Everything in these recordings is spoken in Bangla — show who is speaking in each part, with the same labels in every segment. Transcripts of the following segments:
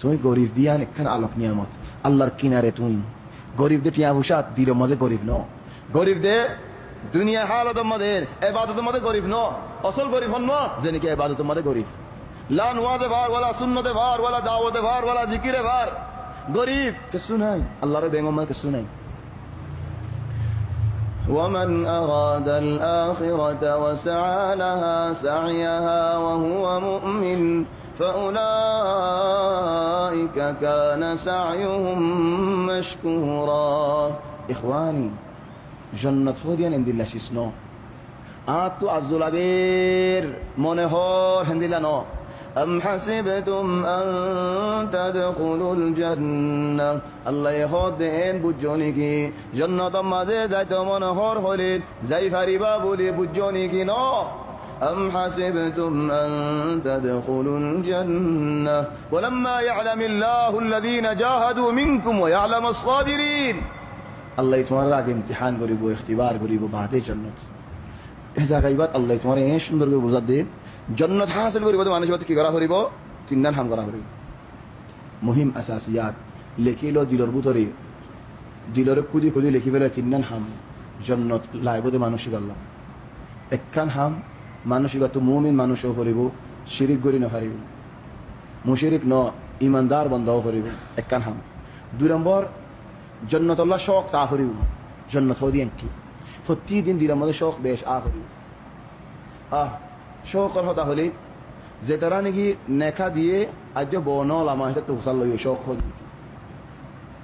Speaker 1: তুমি গরিব দিয়ান একখান আলোক নিয়ামত আল্লাহর কিনারে তুমি গরিব দে টিয়া ভুষাত দির মধ্যে গরিব ন গরিব দে দুনিয়া হালতের মধ্যে এবাদতের মধ্যে গরিব ন অসল গরিব হন যে নাকি এবাদতের মধ্যে গরিব লা নুয়াজে ভার ওয়ালা সুন্নতে ভার ওয়ালা দাওয়াতে ভার ওয়ালা জিকিরে ভার গরিব কিছু নাই আল্লাহর বেগম কিছু নাই ومن أراد الآخرة وسعى لها سعيها وهو مؤمن فأولئك كان سعيهم مشكورا إخواني جنة فوديان عند الله شسنو آتو عزولادير منهور عند الله نو أم حسبتم أن تدخلوا الجنة الله يهودين بجوني كي جنة مازه زيت منهور هولي زي فريبا بولي بجوني كي نو أم حسبتم أن تدخلوا الجنة ولما يعلم الله الذين جاهدوا منكم ويعلم الصابرين الله يتمرر على امتحان قريب واختبار قريب بعد جنة إذا غيبات الله يتمرر إيش نرجو بزدين জন্নত হাসিল করিব তো মানুষের কি করা করিব তিনদান হাম করা করিব মুহিম আসাসিয়াত লেখিল দিলর ভিতরে দিলরে খুদি খুদি লিখি ফেলে তিনদান হাম জন্নত লাইবতে মানসিক আল্লাহ একখান হাম মানসিকত মুমিন মানুষও করিব শিরিক করি না পারিব মুশরিক ন ইমানদার বন্ধাও করিব একখান হাম দুই নম্বর জন্নত আল্লাহ শখ তা করিব জন্নত হদিয়ান কি প্রতিদিন দিলের মধ্যে শখ বেশ করিব শৌকর হতা হলে যে তারা নাকি নেখা দিয়ে আজ বন লামা হেতে তো হুসাল লইব শৌক হল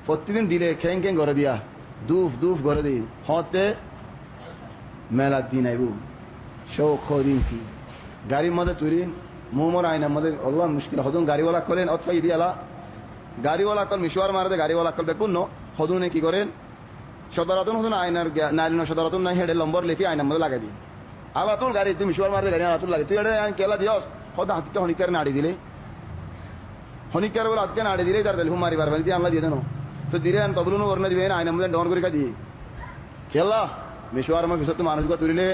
Speaker 1: প্রতিদিন দিলে খেং খেং করে দিয়া দুফ দুফ করে দি হতে মেলা দিন আইব শৌক হদিন কি গাড়ির মধ্যে তুরিন মোমর আইনার মধ্যে আল্লাহ মুশকিল হদুন গাড়িওয়ালা করেন অথবা ইদিয়ালা গাড়িওয়ালা কল মিশোয়ার মারাতে গাড়িওয়ালা কল দেখুন ন হদুনে কি করেন সদরাতন হদুন আইনার নারীন সদরাতন নাই হেডে নম্বর লিখে আইনার মধ্যে লাগাই দিন আলাতুল গাড়ি তুমি মিশোয়ার মারতে গাড়ি আলাতুল লাগে তুই এটা কেলা দিয়স হদ হাতকে হনিকার নাড়ি দিলে হনিকার বলে হাতকে নাড়ি দিলে তার হুম মারি পারবেন দিয়ে আমরা দিয়ে দেন তো দিলে তবলুন ওরনে দিবেন আইন আমাদের ডন করে দিয়ে খেলা মিশোয়ার আমার কিছু মানুষকে তুলিলে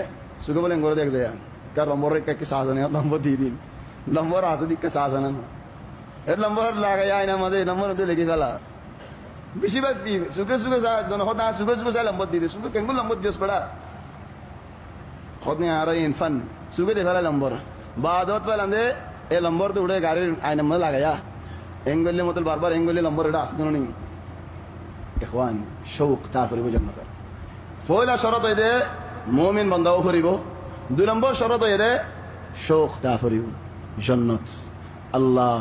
Speaker 1: সুখে বলে করে দেখ যায় কার নম্বর রেখে সাহায্য নেই নম্বর দিয়ে দিন নম্বর আসে দিকে সাহায্য নেন এর নম্বর লাগাই আইন আমাদের নম্বর লিখে ফেলা বেশিরভাগ সুখে সুখে হতা সুখে সুখে চাই নম্বর দিয়ে সুখে কেঙ্গুল নম্বর দিয়েছ পড়া خدني عارين فن سوق ده فلا لمبر بعدات فلا ده اللمبر تو उड़े गाड़ी आइन में लगाया एंगल ले मतलब बार-बार एंगल ले लंबर डास दोनों नहीं इखवान शौक ताफरी जन्नत फौला शरत है मोमिन बंदाओ करिबो दो नंबर शरत है शौक ताफरी जन्नत अल्लाह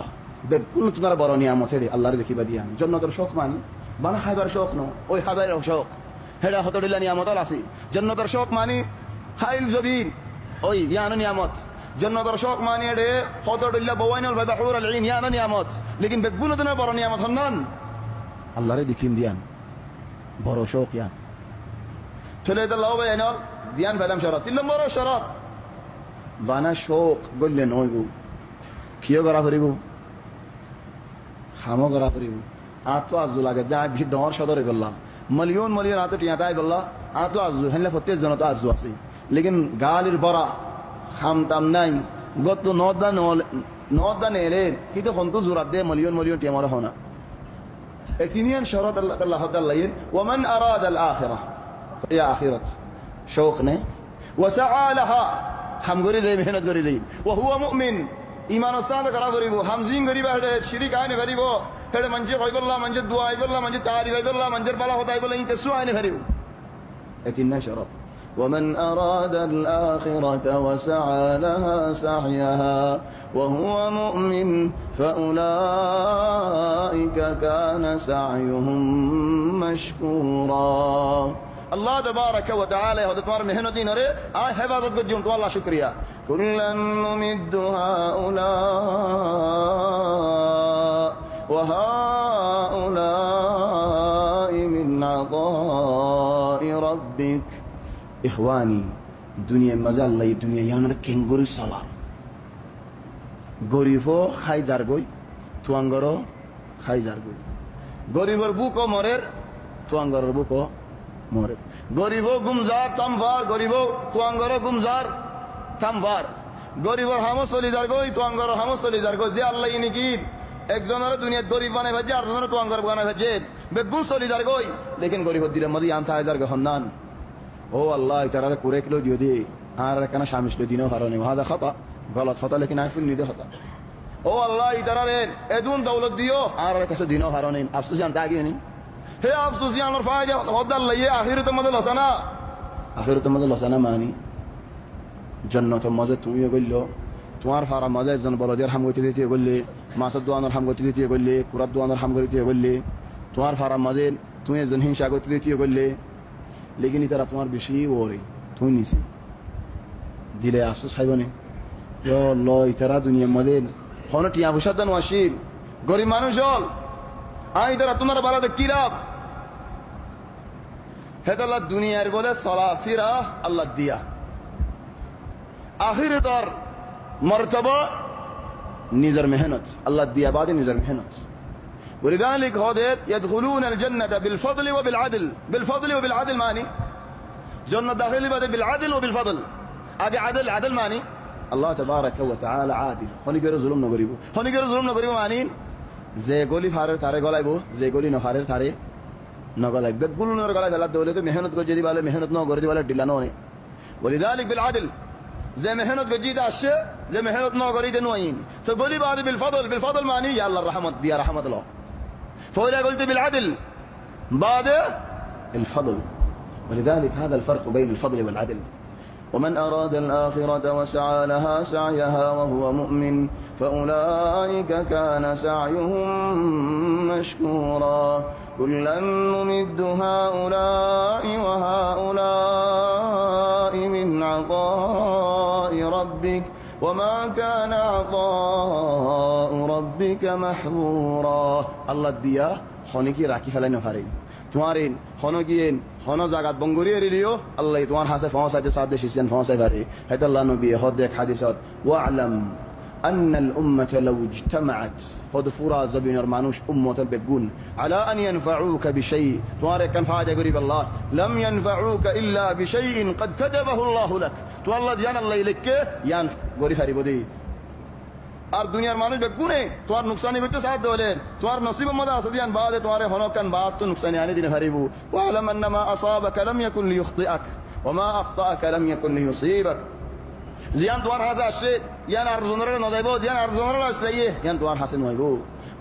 Speaker 1: बेकुल तुम्हारा बड़ नियामत है अल्लाहर দেখিবা দিয়া জন্নতের শৌক মানে বানা খাইবার শৌক ন ওই খাইবার শৌক হেডা হতডিলা নিয়ামত আছে জন্নতের শৌক মানে হাইল যদি ওই ইয়ান নিয়ামত জন্নতের শৌক মানে এডে হতডিল্লা বওয়াইনুল ভাই বাহুর আল ইন ইয়ান নিয়ামত লেকিন বেগুন তো না বড় নিয়ামত হনন আল্লাহরে দেখিম দিয়ান বড় শৌক ইয়ান চলে তো লাও ভাই এনো দিয়ান বাদাম শরত তিন নম্বর শরত বানা শৌক গল্লে নইগু কিও করা করিব খামো করা করিব আতো আজু লাগে দা বেশি ডর সদরে গল্লা মিলিয়ন মিলিয়ন আতো টিয়াতাই গল্লা আতো আজু হেলে ফতে জনতা আজু আছে लेकिन गालिर बरा खाम ताम नहीं गत तो नौदा नेले कि तो खंतु जुरात दे मिलियन मिलियन टियामरा होना एतिनियन शरत अल्लाह ताला वमन अराद अल आखिरह या आखिरत शौक ने वसआ लहा हम गरी दे मेहनत गरी दे व हुवा मुमिन ईमान साद करा गरीबो हम जिन गरीब है शिरिक आने गरीबो हेडे मंजे गइबल्ला मंजे दुआ गइबल्ला मंजे तारी गइबल्ला मंजर बाला होता गइबल्ला इन कसु आने गरीबो एतिनियन शरत ومن أراد الآخرة وسعى لها سعيها وهو مؤمن فأولئك كان سعيهم مشكورا الله تبارك وتعالى هذا تمر مهنتين ره حفاظت قد جون والله شكريا كلا نمد هؤلاء وهؤلاء من عطاء ربك ইখওয়ানি দুনিয়া মজা আল্লাহ দুনিয়া ইয়ানার কেঙ্গুরি সালাম গরিবও খাই যার গই তুয়াঙ্গরও খাই যার গই গরিবর বুকও মরের তুয়াঙ্গরের বুকও মরে গরিবও গুমজার তামভার গরিবও তুয়াঙ্গরও গুমজার তামভার গরিবর হামো চলি যার গই তুয়াঙ্গরও হামো চলি যার গই যে আল্লাহ নাকি একজনের দুনিয়াত গরিব বানাই ভাজে আর জনের টুয়াঙ্গর বানাই ভাজে বেগুন চলি যার গই লেকিন গরিব দিলের মধ্যে আনতে হাজার গহন্নান ও আল্লাহ তারা করে কিলো দিও দিয়ে আর কেন স্বামী দিনও হারানি হাদা খাতা গলত হতা লেকিন আইফুল নিদে হতা ও আল্লাহ ইতারে এদুন দৌলত দিও আর কাছে দিনও হারানি আফসোস জানতে আগে নি হে আফসোস জানার ফায়দা হদাল লাইয়ে আখিরাতের মধ্যে লসানা আখিরাতের মধ্যে লসানা মানি জান্নাতের মধ্যে তুমিও গইল তোমার ফারা মধ্যে একজন বড়দের হাম গতি দিতে গইলে মাছের দোয়ানোর হাম গতি দিতে গইলে কুরার দোয়ানোর হাম গতি দিতে গইলে তোমার ফারা মধ্যে তুমি একজন হিংসা গতি দিতে গইলে লেকিন তারা তোমার বেশি ওরে তুমি নিছি দিলে আফসোস খাইবনে ল ইতারা দুনিয়ার মধ্যে কোনো টিয়া পয়সা দেন ওয়াসিম গরিব মানুষ হল আই তারা তোমার বাড়াতে কি লাভ হেদাল্লাহ দুনিয়ার বলে চলা ফিরা আল্লাহ দিয়া আখিরে তোর মর্তবা নিজের মেহনত আল্লাহ দিয়া বাদে নিজের মেহনত ولذلك هودت يدخلون الجنة بالفضل وبالعدل بالفضل وبالعدل ماني جنة داخلي بعد بالعدل وبالفضل هذا عدل ماني الله تبارك وتعالى عادل هني غير ظلم نغريبو هني غير ظلم نغريبو ماني যে গলি ফারে তারে গলাইবো যে গলি নফারে তারে নগলাই বেগুলুনের গলাই দালা দৌলে তো মেহনত করে যদি বলে মেহনত ন করে দিবালে ডিলানো নেই ولذلك بالعدل زي مهنة جديد الشيء زي مهنة ناقريد نوين تقولي بعد بالفضل معني يا الله رحمة يا رحمة الله فإذا قلت بالعدل بعد الفضل ولذلك هذا الفرق بين الفضل والعدل ومن أراد الآخرة وسعى لها سعيها وهو مؤمن فأولئك كان سعيهم مشكورا كلا نمد هؤلاء وهؤلاء من عطاء ربك وما كان عطاء ربك محظورا الله الديا خونيكي راكي فلان نفارين توارين خونوكيين خونو زاغات بنغوري ريليو الله توار حاسه فونسا دي صاد شيسن فونسا فاري هذا الله نبي هودك حديثات واعلم أن الأمة لو اجتمعت قد فرا زبين المانوش أمة بقون على أن ينفعوك بشيء توارك كان فاجأ قريب الله لم ينفعوك إلا بشيء قد كتبه الله لك تو الله جان الله إليك يان قريب هاري بدي আর দুনিয়ার মানুষ বেগুনে তোমার নুকসানি করতে সাহায্য হলেন তোমার নসিবের মধ্যে আছে দিয়ান বাদে তোমার হনকান বাদ তো নুকসানি আনি দিন হারিবু ওয়ালাম আন্নামা আসাবাকা লাম ইয়াকুন লিইখতিআক ওমা আখতাআকা লাম ইয়াকুন লিইসিবাক জিয়ান তোমার হাজা আসে ইয়ান আর জনরে ন যাইবো জিয়ান আর জনরে আসলে ইয়ান তোমার হাসিন হইবো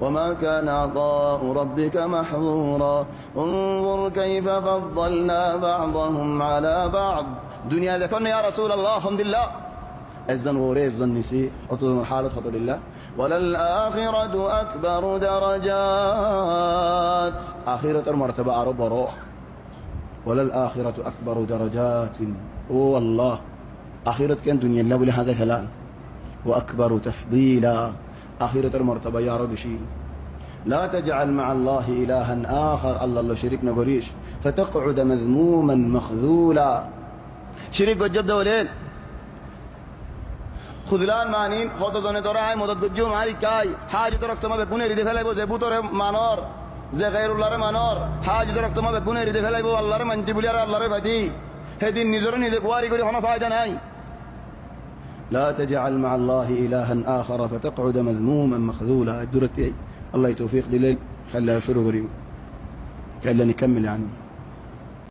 Speaker 1: وما كان عطاء ربك محظورا انظر كيف فضلنا بعضهم على بعض دنيا لكن يا رسول الله الحمد لله الزن وريف زن نسي خطر حالة خطر الله وللآخرة أكبر درجات آخرة المرتبة عرب روح وللآخرة أكبر درجات والله آخرة كان دنيا الله ولهذا كلام وأكبر تفضيلا آخرة المرتبة يا رب شيء لا تجعل مع الله إلها آخر الله شريكنا قريش فتقعد مذموما مخذولا شريك وجد ولين খুদলান মানিন কত জনে ধরা আয় মদত গজ্জু মারি কাই হাজিত রক্তমা বেগুনে রিদে ফেলাইবো যে বুতরে মানর যে গায়রুল্লাহরে মানর হাজিত রক্তমা বেগুনে রিদে ফেলাইবো আল্লাহরে মানতি বলি আর আল্লাহরে ভাজি সেদিন নিজরে নিজে কুয়ারি করে কোনো ফায়দা নাই لا تجعل مع الله إلها آخر فتقعد مذموما مخذولا الدرتي الله يتوفيق دليل خلى يفرغ خلى نكمل يعني